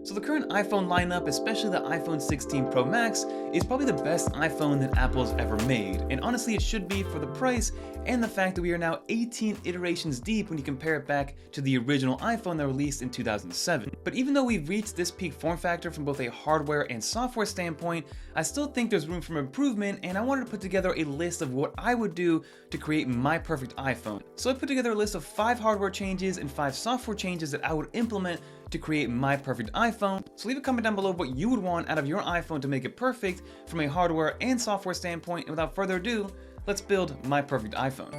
So the current iPhone lineup, especially the iPhone 16 Pro Max, is probably the best iPhone that Apple's ever made. And honestly, it should be for the price and the fact that we are now 18 iterations deep when you compare it back to the original iPhone that released in 2007. But even though we've reached this peak form factor from both a hardware and software standpoint, I still think there's room for improvement, and I wanted to put together a list of what I would do to create my perfect iPhone. So I put together a list of 5 hardware changes and 5 software changes that I would implement to create my perfect iPhone. So leave a comment down below what you would want out of your iPhone to make it perfect from a hardware and software standpoint, and without further ado, let's build my perfect iPhone.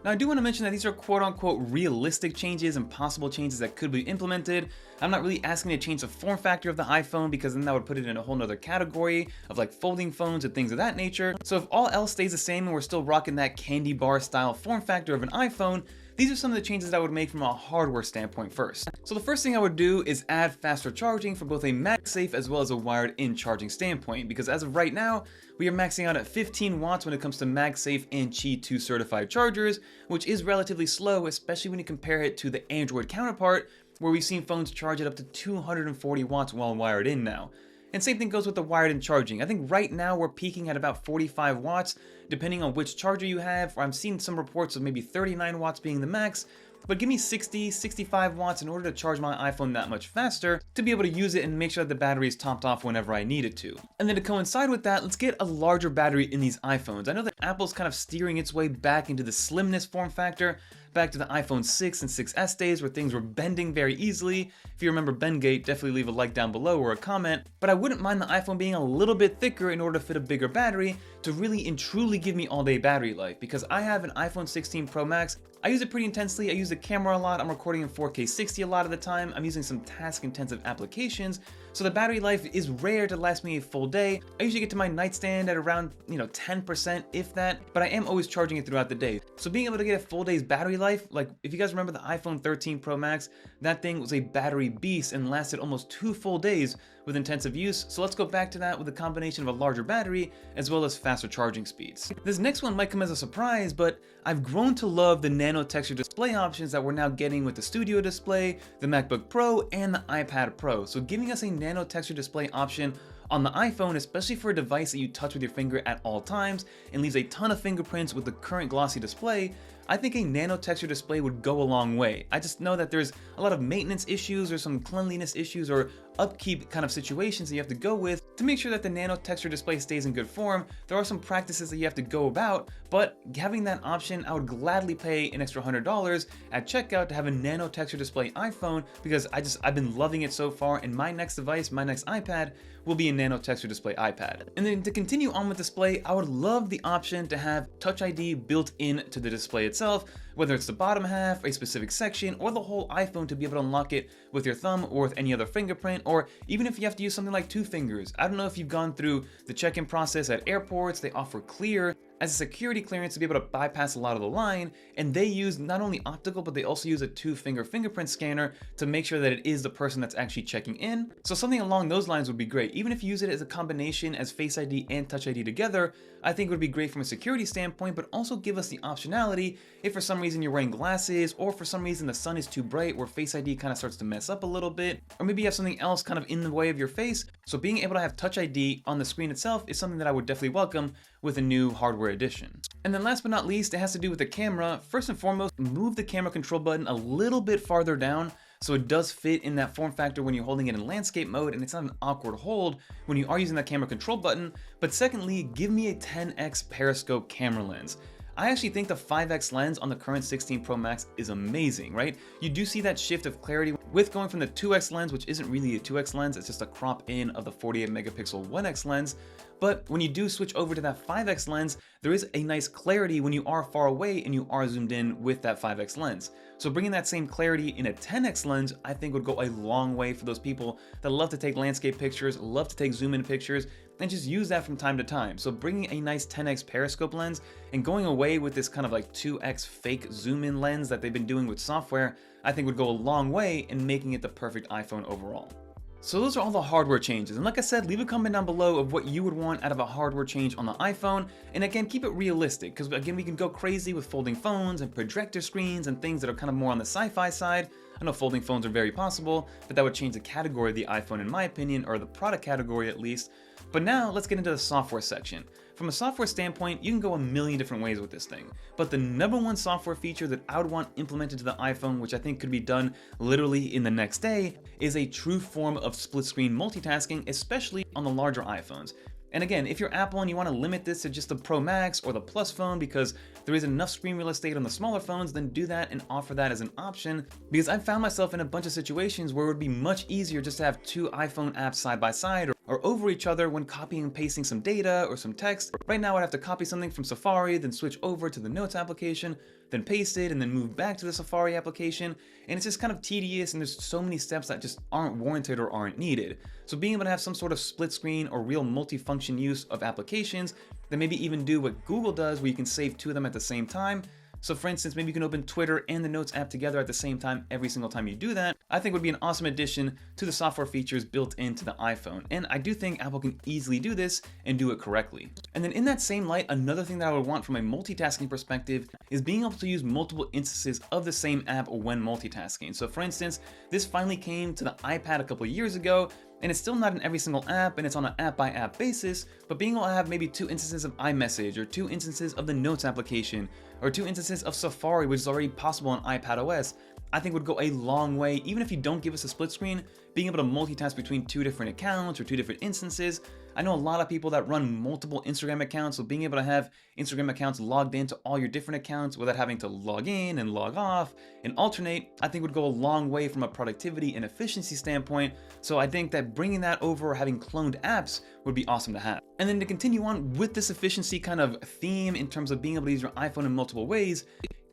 Now I do want to mention that these are quote-unquote realistic changes and possible changes that could be implemented. I'm not really asking to change the form factor of the iPhone, because then that would put it in a whole nother category of like folding phones and things of that nature. So if all else stays the same and we're still rocking that candy bar style form factor of an iPhone, these are some of the changes that I would make from a hardware standpoint first. So the first thing I would do is add faster charging for both a MagSafe as well as a wired-in charging standpoint, because as of right now, we are maxing out at 15 watts when it comes to MagSafe and Qi 2 certified chargers, which is relatively slow, especially when you compare it to the Android counterpart, where we've seen phones charge at up to 240 watts while wired in now. And same thing goes with the wired-in charging. I think right now we're peaking at about 45 watts, depending on which charger you have, or I'm seeing some reports of maybe 39 watts being the max, but give me 60, 65 watts in order to charge my iPhone that much faster to be able to use it and make sure that the battery is topped off whenever I need it to. And then to coincide with that, let's get a larger battery in these iPhones. I know that Apple's kind of steering its way back into the slimness form factor, back to the iPhone 6 and 6S days where things were bending very easily. If you remember Bendgate, definitely leave a like down below or a comment, but I wouldn't mind the iPhone being a little bit thicker in order to fit a bigger battery to really and truly give me all day battery life, because I have an iPhone 16 Pro Max. I use it pretty intensely. I use the camera a lot. I'm recording in 4K 60 a lot of the time. I'm using some task intensive applications, so the battery life is rare to last me a full day. I usually get to my nightstand at around 10% if that, but I am always charging it throughout the day. So being able to get a full day's battery life, like if you guys remember the iPhone 13 Pro Max, that thing was a battery beast and lasted almost 2 full days with intensive use. So let's go back to that with a combination of a larger battery as well as faster charging speeds. This next one might come as a surprise, but I've grown to love the Nano texture display options that we're now getting with the Studio Display, the MacBook Pro, and the iPad Pro. So giving us a Nano texture display option on the iPhone, especially for a device that you touch with your finger at all times and leaves a ton of fingerprints with the current glossy display, I think a nano texture display would go a long way. I just know that there's a lot of maintenance issues or some cleanliness issues or upkeep kind of situations that you have to go with to make sure that the nano texture display stays in good form. There are some practices that you have to go about, but having that option, I would gladly pay an extra $100 at checkout to have a nano texture display iPhone, because I've been loving it so far, and my next device, my next iPad, will be a nano texture display iPad. And then to continue on with display, I would love the option to have Touch ID built into the display itself, whether it's the bottom half, a specific section, or the whole iPhone to be able to unlock it with your thumb or with any other fingerprint, or even if you have to use something like 2 fingers. I don't know if you've gone through the check-in process at airports. They offer Clear as a security clearance to be able to bypass a lot of the line, and they use not only optical, but they also use a 2-finger fingerprint scanner to make sure that it is the person that's actually checking in. So something along those lines would be great. Even if you use it as a combination as Face ID and Touch ID together, I think it would be great from a security standpoint, but also give us the optionality if for some reason you're wearing glasses, or for some reason the sun is too bright where Face ID kind of starts to mess up a little bit, or maybe you have something else kind of in the way of your face. So being able to have Touch ID on the screen itself is something that I would definitely welcome with a new hardware edition. And then last but not least, it has to do with the camera. First and foremost, move the camera control button a little bit farther down so it does fit in that form factor when you're holding it in landscape mode, and it's not an awkward hold when you are using that camera control button. But secondly, give me a 10x periscope camera lens. I actually think the 5x lens on the current 16 Pro Max is amazing, right? You do see that shift of clarity with going from the 2x lens, which isn't really a 2x lens, it's just a crop in of the 48 megapixel 1x lens. But when you do switch over to that 5x lens, there is a nice clarity when you are far away and you are zoomed in with that 5x lens. So bringing that same clarity in a 10x lens, I think would go a long way for those people that love to take landscape pictures, love to take zoom in pictures, and just use that from time to time. So bringing a nice 10x periscope lens and going away with this kind of like 2x fake zoom in lens that they've been doing with software, I think would go a long way in making it the perfect iPhone overall. So those are all the hardware changes, and like I said, leave a comment down below of what you would want out of a hardware change on the iPhone, and again, keep it realistic, because again, we can go crazy with folding phones and projector screens and things that are kind of more on the sci-fi side. I know folding phones are very possible, but that would change the category of the iPhone in my opinion, or the product category at least. But now let's get into the software section. From a software standpoint, you can go a million different ways with this thing, but the number one software feature that I would want implemented to the iPhone, which I think could be done literally in the next day, is a true form of split screen multitasking, especially on the larger iPhones. And again, if you're Apple and you want to limit this to just the Pro Max or the Plus phone because there is enough screen real estate on the smaller phones, then do that and offer that as an option. Because I've found myself in a bunch of situations where it would be much easier just to have two iPhone apps side by side or over each other when copying and pasting some data or some text. Right now I'd have to copy something from Safari, then switch over to the Notes application, then paste it, and then move back to the Safari application. And it's just kind of tedious, and there's so many steps that just aren't warranted or aren't needed. So being able to have some sort of split screen or real multifunction use of applications, then maybe even do what Google does where you can save two of them at the same time. So for instance, maybe you can open Twitter and the Notes app together at the same time every single time you do that. I think would be an awesome addition to the software features built into the iPhone. And I do think Apple can easily do this and do it correctly. And then in that same light, another thing that I would want from a multitasking perspective is being able to use multiple instances of the same app when multitasking. So for instance, this finally came to the iPad a couple years ago, and it's still not in every single app, and it's on an app by app basis, but being able to have maybe two instances of iMessage or two instances of the Notes application or two instances of Safari, which is already possible on iPadOS, I think would go a long way. Even if you don't give us a split screen, being able to multitask between two different accounts or two different instances. I know a lot of people that run multiple Instagram accounts, so being able to have Instagram accounts logged into all your different accounts without having to log in and log off and alternate, I think would go a long way from a productivity and efficiency standpoint. So I think that bringing that over or having cloned apps would be awesome to have. And then to continue on with this efficiency kind of theme in terms of being able to use your iPhone in multiple ways,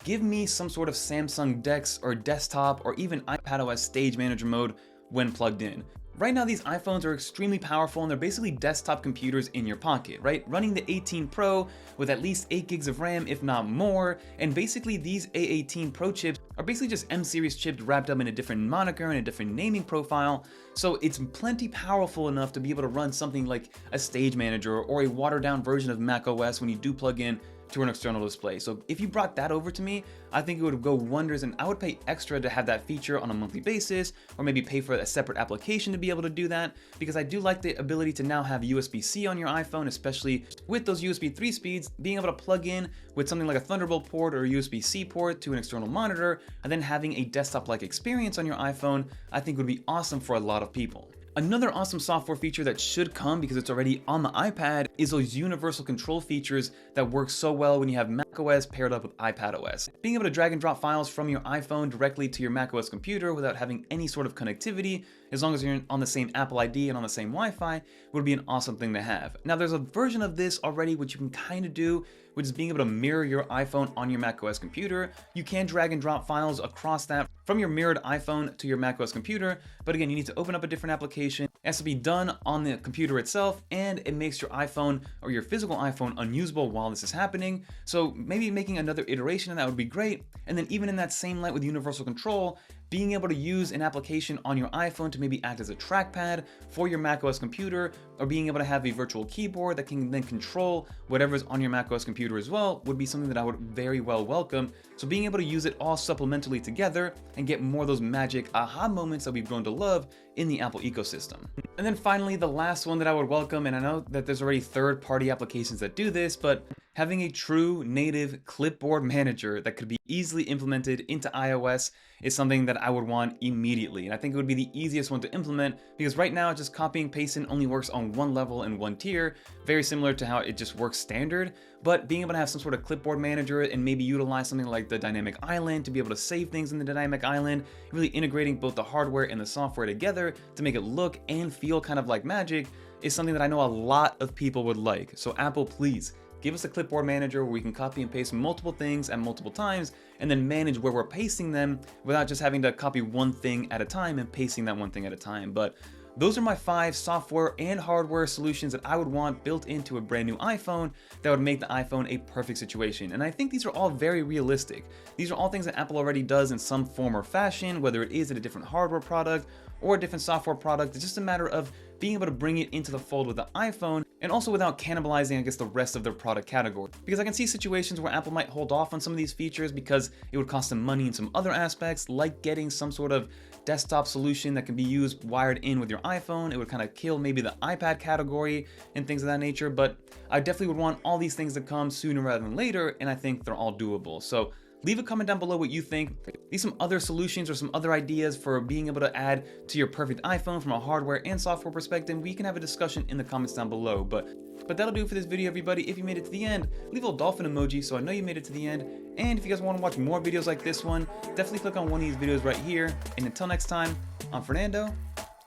give me some sort of Samsung DeX or desktop or even iPadOS Stage Manager mode when plugged in. Right now, these iPhones are extremely powerful and they're basically desktop computers in your pocket, right? Running the 18 Pro with at least 8 gigs of RAM, if not more. And basically these A18 Pro chips are basically just M series chips wrapped up in a different moniker and a different naming profile. So it's plenty powerful enough to be able to run something like a Stage Manager or a watered down version of macOS when you do plug in to an external display. So if you brought that over to me, I think it would go wonders, and I would pay extra to have that feature on a monthly basis, or maybe pay for a separate application to be able to do that, because I do like the ability to now have USB-C on your iPhone, especially with those USB 3 speeds, being able to plug in with something like a Thunderbolt port or a USB-C port to an external monitor, and then having a desktop-like experience on your iPhone, I think would be awesome for a lot of people. Another awesome software feature that should come because it's already on the iPad is those universal control features that work so well when you have macOS paired up with iPadOS. Being able to drag and drop files from your iPhone directly to your macOS computer without having any sort of connectivity, as long as you're on the same Apple ID and on the same Wi-Fi, would be an awesome thing to have. Now there's a version of this already which you can kind of do, which is being able to mirror your iPhone on your macOS computer. You can drag and drop files across that from your mirrored iPhone to your macOS computer, but again, you need to open up a different application. It has to be done on the computer itself, and it makes your iPhone or your physical iPhone unusable while this is happening. So maybe making another iteration of that would be great. And then even in that same light with universal control, being able to use an application on your iPhone to maybe act as a trackpad for your macOS computer, or being able to have a virtual keyboard that can then control whatever's on your macOS computer as well, would be something that I would very well welcome. So being able to use it all supplementally together and get more of those magic aha moments that we've grown to love in the Apple ecosystem. And then finally, the last one that I would welcome, and I know that there's already third-party applications that do this, but having a true native Clipboard Manager that could be easily implemented into iOS is something that I would want immediately. And I think it would be the easiest one to implement, because right now just copying pasting only works on one level and one tier, very similar to how it just works standard. But being able to have some sort of Clipboard Manager and maybe utilize something like the dynamic island to be able to save things in the dynamic island, really integrating both the hardware and the software together to make it look and feel kind of like magic, is something that I know a lot of people would like. So Apple, please give us a Clipboard Manager where we can copy and paste multiple things at multiple times and then manage where we're pasting them without just having to copy one thing at a time and pasting that one thing at a time. But those are my 5 software and hardware solutions that I would want built into a brand new iPhone that would make the iPhone a perfect situation. And I think these are all very realistic. These are all things that Apple already does in some form or fashion, whether it is in a different hardware product or a different software product. It's just a matter of being able to bring it into the fold with the iPhone, and also without cannibalizing, I guess, the rest of their product category. Because I can see situations where Apple might hold off on some of these features because it would cost them money in some other aspects, like getting some sort of desktop solution that can be used wired in with your iPhone. It would kind of kill maybe the iPad category and things of that nature, but I definitely would want all these things to come sooner rather than later, and I think they're all doable. So leave a comment down below what you think. Leave some other solutions or some other ideas for being able to add to your perfect iPhone from a hardware and software perspective. We can have a discussion in the comments down below. But that'll do it for this video, everybody. If you made it to the end, leave a little dolphin emoji so I know you made it to the end. And if you guys want to watch more videos like this one, definitely click on one of these videos right here. And until next time, I'm Fernando,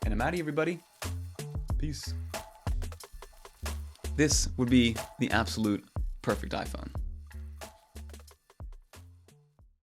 and I'm out of here, everybody. Peace. This would be the absolute perfect iPhone.